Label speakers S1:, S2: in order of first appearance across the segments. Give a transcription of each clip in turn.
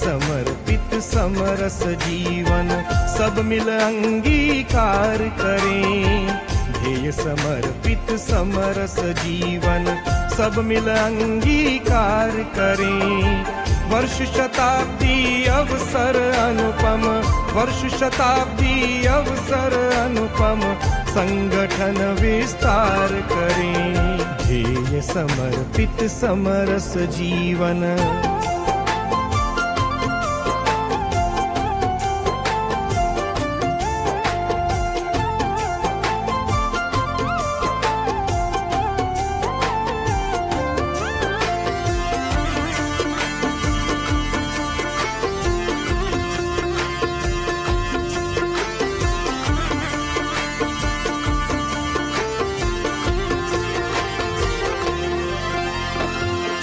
S1: समर्पित समरस जीवन सब मिल अंगीकार करें। ध्येय समर्पित समरस जीवन सब मिल अंगीकार करें। वर्ष शताब्दी अवसर अनुपम, वर्ष शताब्दी अवसर अनुपम, संगठन विस्तार करें। ध्येय समर्पित समरस जीवन।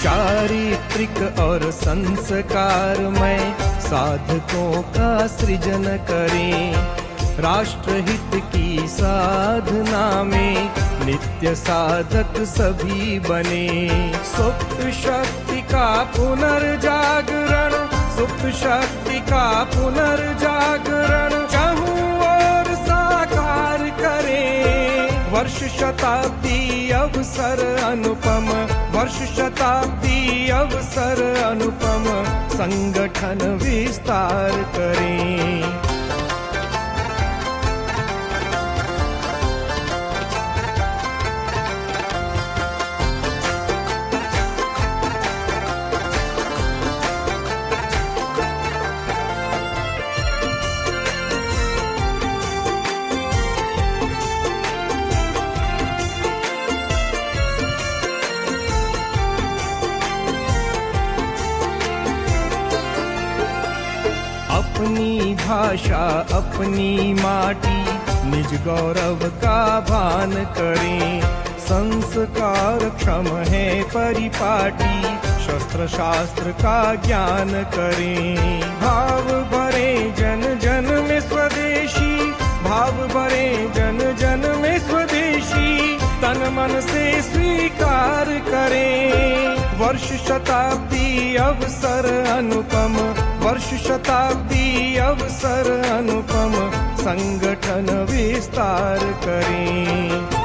S1: चारित्रिक और संस्कारमय साधकों का सृजन करें। राष्ट्रहित की साधना में नित्य साधक सभी बने। सुप्त शक्ति का पुनर्जागरण, सुप्त शक्ति का पुनर्जागरण चाहूं और साकार करें। वर्ष शताब्दी अवसर अनुपम, वर्ष शताब्दी अवसर अनुपम, संगठन विस्तार करें। अपनी भाषा अपनी माटी निज गौरव का भान करें। संस्कार क्षम है परिपाटी, शस्त्र शास्त्र का ज्ञान करें। भाव भरे जन जन में स्वदेशी, भाव भरे जन जन में स्वदेशी, तन मन से स्वीकार करें। वर्ष शताब्दी अवसर अनुपम, वर्ष शताब्दी अवसर अनुपम, संगठन विस्तार करें।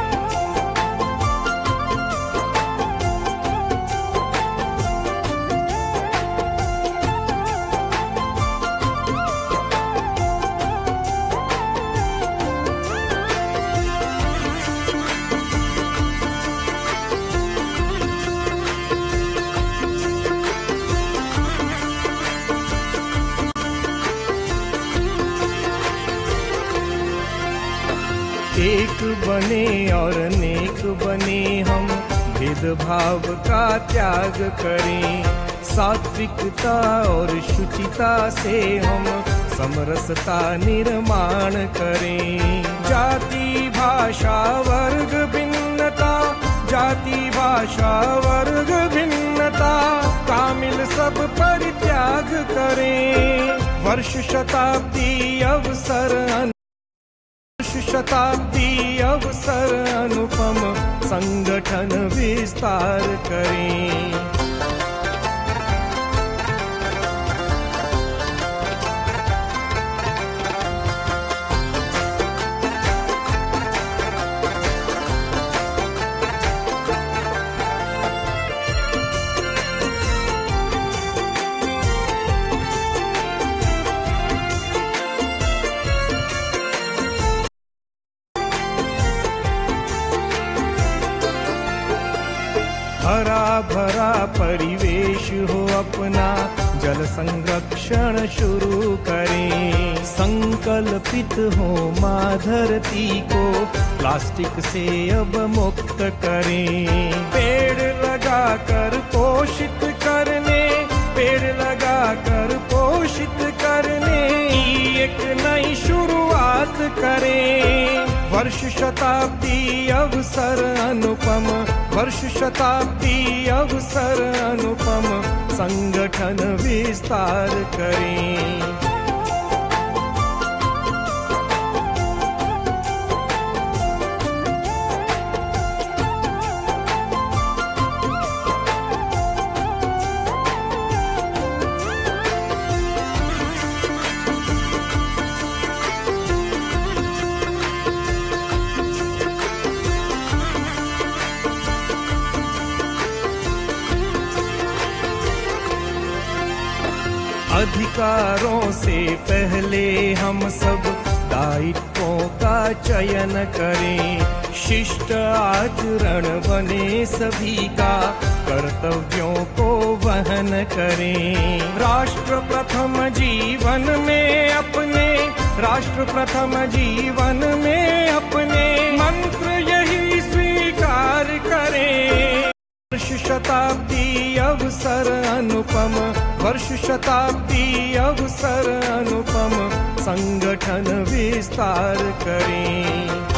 S1: एक बने और नेक बने हम, भेदभाव का त्याग करें। सात्विकता और शुचिता से हम समरसता निर्माण करें। जाति भाषा वर्ग भिन्नता, जाति भाषा वर्ग भिन्नता, कामिल सब परित्याग करें। वर्ष शताब्दी अवसर, शताब्दी अवसर अनुपम, संगठन विस्तार करें। हरा भरा परिवेश हो अपना, जल संरक्षण शुरू करें। संकल्पित हो माँ धरती को प्लास्टिक से अब मुक्त करें। पेड़ लगा कर पोषित करने, पेड़ लगा कर पोषित करने की एक नई शुरुआत करें। वर्ष शताब्दी अवसर अनुपम, वर्ष शताब्दी अवसर अनुपम, संगठन विस्तार करें। अधिकारों से पहले हम सब दायित्वों का चयन करें। शिष्ट आचरण बने सभी का, कर्तव्यों को वहन करें। राष्ट्र प्रथम जीवन में अपने, राष्ट्र प्रथम जीवन में अपने, मंत्र यही स्वीकार करें। वर्ष शताब्दी अवसर अनुपम, वर्ष शताब्दी अवसर अनुपम, संगठन विस्तार करें।